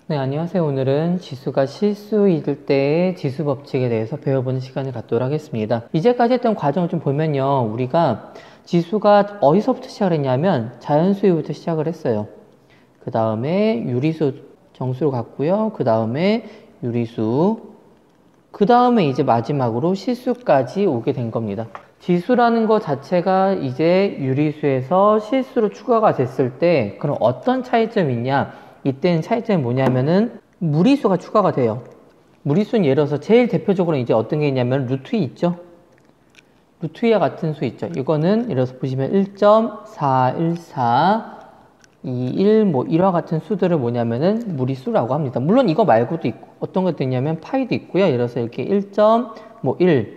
네, 안녕하세요. 오늘은 지수가 실수일 때의 지수 법칙에 대해서 배워보는 시간을 갖도록 하겠습니다. 이제까지 했던 과정을 좀 보면요. 우리가 지수가 어디서부터 시작을 했냐면 자연수위부터 시작을 했어요. 그 다음에 유리수 정수로 갔고요. 그 다음에 유리수, 그 다음에 이제 마지막으로 실수까지 오게 된 겁니다. 지수라는 것 자체가 이제 유리수에서 실수로 추가가 됐을 때 그럼 어떤 차이점이 있냐? 이때는 차이점이 뭐냐면은 무리수가 추가가 돼요. 무리수는 예를 들어서 제일 대표적으로 이제 어떤 게 있냐면 루트 2 있죠. 루트 2와 같은 수 있죠. 이거는 예를 들어서 보시면 1.414 21 뭐 이와 같은 수들을 뭐냐면은 무리수라고 합니다. 물론 이거 말고도 있고 어떤 것도 있냐면 파이도 있고요. 예를 들어서 이렇게 1.1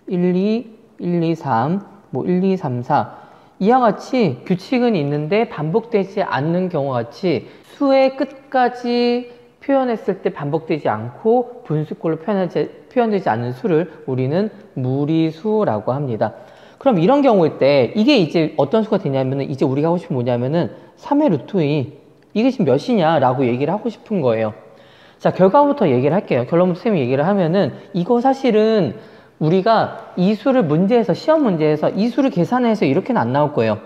12 123 뭐 1234 이와 같이 규칙은 있는데 반복되지 않는 경우와 같이 수의 끝까지 표현했을 때 반복되지 않고 분수꼴로 표현되지 않는 수를 우리는 무리수라고 합니다. 그럼 이런 경우일 때 이게 이제 어떤 수가 되냐면은 이제 우리가 하고 싶은 뭐냐면은 3의 루트 2 이게 지금 몇이냐 라고 얘기를 하고 싶은 거예요. 자, 결과부터 얘기를 할게요. 결론부터 쌤이 얘기를 하면은 이거 사실은 우리가 이 수를 문제에서 시험 문제에서 이 수를 계산해서 이렇게는 안 나올 거예요.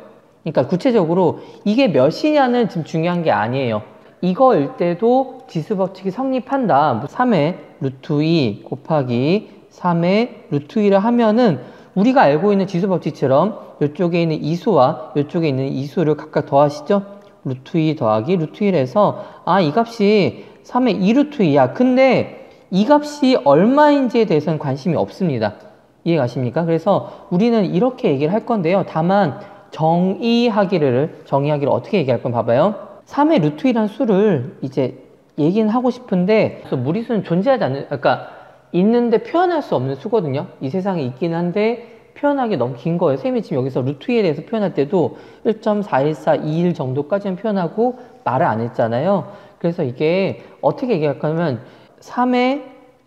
그러니까 구체적으로 이게 몇이냐는 지금 중요한 게 아니에요. 이거일 때도 지수 법칙이 성립한다. 3의 루트 2 곱하기 3의 루트 2를 하면은 우리가 알고 있는 지수 법칙처럼 이쪽에 있는 이 수와 이쪽에 있는 이 수를 각각 더하시죠. 루트 2 더하기 루트 1 해서 이 값이 3의 2루트 2야. 근데 이 값이 얼마인지에 대해서는 관심이 없습니다. 이해가십니까? 그래서 우리는 이렇게 얘기를 할 건데요. 다만 정의하기를 어떻게 얘기할 건 봐봐요. 3의 루트 2라는 수를 이제 얘기는 하고 싶은데 무리수는 존재하지 않는, 그러니까 있는데 표현할 수 없는 수거든요. 이 세상에 있긴 한데 표현하기 너무 긴 거예요. 선생님이 지금 여기서 루트 2에 대해서 표현할 때도 1.41421 정도까지는 표현하고 말을 안 했잖아요. 그래서 이게 어떻게 얘기할 거냐면 3에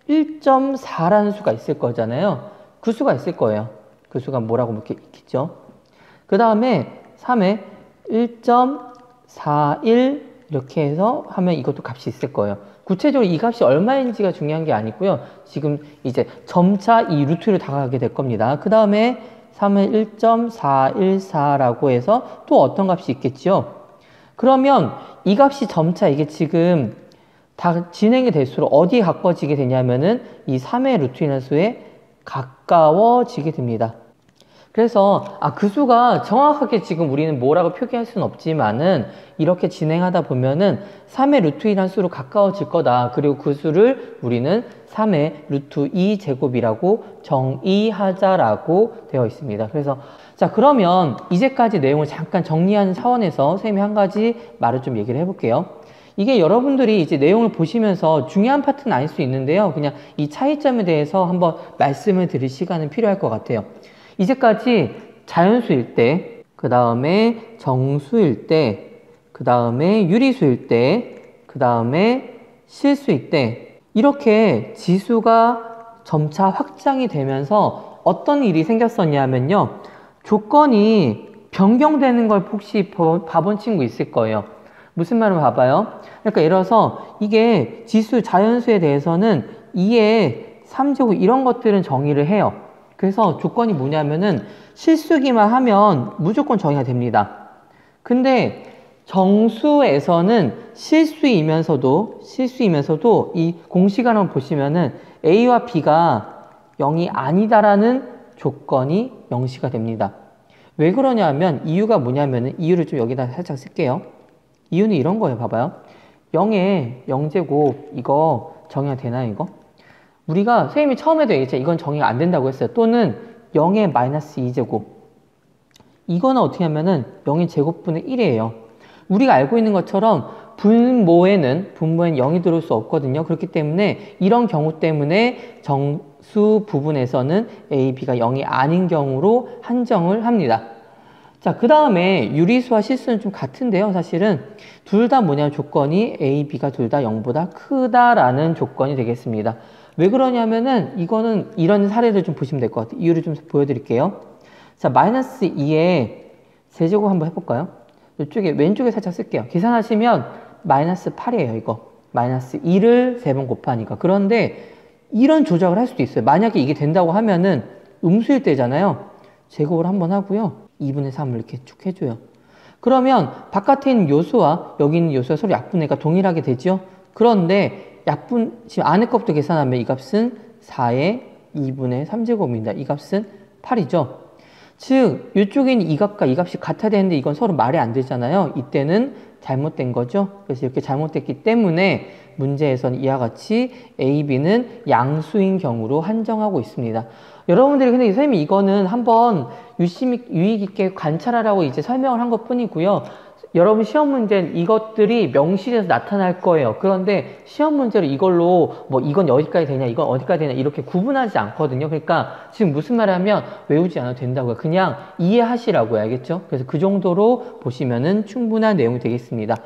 1.4라는 수가 있을 거잖아요. 그 수가 있을 거예요. 그 수가 뭐라고 이렇게 있겠죠. 그 다음에 3에 1.41 이렇게 해서 하면 이것도 값이 있을 거예요. 구체적으로 이 값이 얼마인지가 중요한 게 아니고요. 지금 이제 점차 이 루트를 다가가게 될 겁니다. 그 다음에 3의 1.414라고 해서 또 어떤 값이 있겠죠. 그러면 이 값이 점차 이게 지금 다 진행이 될수록 어디에 가까워지게 되냐면은 이 3의 루트이라는 수에 가까워지게 됩니다. 그래서 그 수가 정확하게 지금 우리는 뭐라고 표기할 수는 없지만은 이렇게 진행하다 보면은 3의 루트 2라는 수로 가까워질 거다. 그리고 그 수를 우리는 3의 루트 2 제곱이라고 정의하자라고 되어 있습니다. 그래서 자, 그러면 이제까지 내용을 잠깐 정리하는 차원에서 선생님이 한 가지 말을 좀 얘기를 해볼게요. 이게 여러분들이 이제 내용을 보시면서 중요한 파트는 아닐 수 있는데요. 그냥 이 차이점에 대해서 한번 말씀을 드릴 시간은 필요할 것 같아요. 이제까지 자연수일 때, 그 다음에 정수일 때, 그 다음에 유리수일 때, 그 다음에 실수일 때 이렇게 지수가 점차 확장이 되면서 어떤 일이 생겼었냐면요. 조건이 변경되는 걸 혹시 봐본 친구 있을 거예요. 무슨 말을 봐봐요. 그러니까 예를 들어서 이게 지수 자연수에 대해서는 2에 3제곱 이런 것들은 정의를 해요. 그래서 조건이 뭐냐면은 실수기만 하면 무조건 정의가 됩니다. 근데 정수에서는 실수이면서도 이 공식을 한번 보시면은 A와 B가 0이 아니다라는 조건이 명시가 됩니다. 왜 그러냐면 이유가 뭐냐면은 이유를 좀 여기다 살짝 쓸게요. 이유는 이런 거예요. 봐봐요. 0에 0제곱 이거 정의가 되나요? 이거? 우리가 선생님이 처음에도 얘기했죠. 이건 정의가 안 된다고 했어요. 또는 0의 마이너스 2제곱 이거는 어떻게 하면은 0의 제곱분의 1이에요. 우리가 알고 있는 것처럼 분모에는 0이 들어올 수 없거든요. 그렇기 때문에 이런 경우 때문에 정수 부분에서는 A, B가 0이 아닌 경우로 한정을 합니다. 자, 그 다음에 유리수와 실수는 좀 같은데요. 사실은 둘 다 뭐냐 조건이 A, B가 둘 다 0보다 크다라는 조건이 되겠습니다. 왜 그러냐면은 이거는 이런 사례를 좀 보시면 될 것 같아요. 이유를 좀 보여드릴게요. 자, 마이너스 2에 세제곱 한번 해볼까요? 이쪽에 왼쪽에 살짝 쓸게요. 계산하시면 마이너스 8이에요. 이거 마이너스 2를 3번 곱하니까. 그런데 이런 조작을 할 수도 있어요. 만약에 이게 된다고 하면은 음수일 때잖아요. 제곱을 한번 하고요. 2분의 3을 이렇게 쭉 해줘요. 그러면 바깥에 있는 요수와 여기 있는 요수가 서로 약분해가 동일하게 되죠. 그런데 지금 안에 것부터 계산하면 이 값은 4의 2분의 3제곱입니다. 이 값은 8이죠. 즉 이쪽에 있는 이 값과 이 값이 같아야 되는데 이건 서로 말이 안 되잖아요. 이때는 잘못된 거죠. 그래서 이렇게 잘못됐기 때문에 문제에서는 이와 같이 A, B는 양수인 경우로 한정하고 있습니다. 여러분들이 근데 선생님이 이거는 한번 유의 깊게 관찰하라고 이제 설명을 한 것 뿐이고요. 여러분 시험 문제는 이것들이 명시돼서 나타날 거예요. 그런데 시험 문제로 이걸로 뭐 이건 어디까지 되냐, 이건 어디까지 되냐 이렇게 구분하지 않거든요. 그러니까 지금 무슨 말 하면 외우지 않아도 된다고요. 그냥 이해하시라고요. 알겠죠? 그래서 그 정도로 보시면은 충분한 내용이 되겠습니다.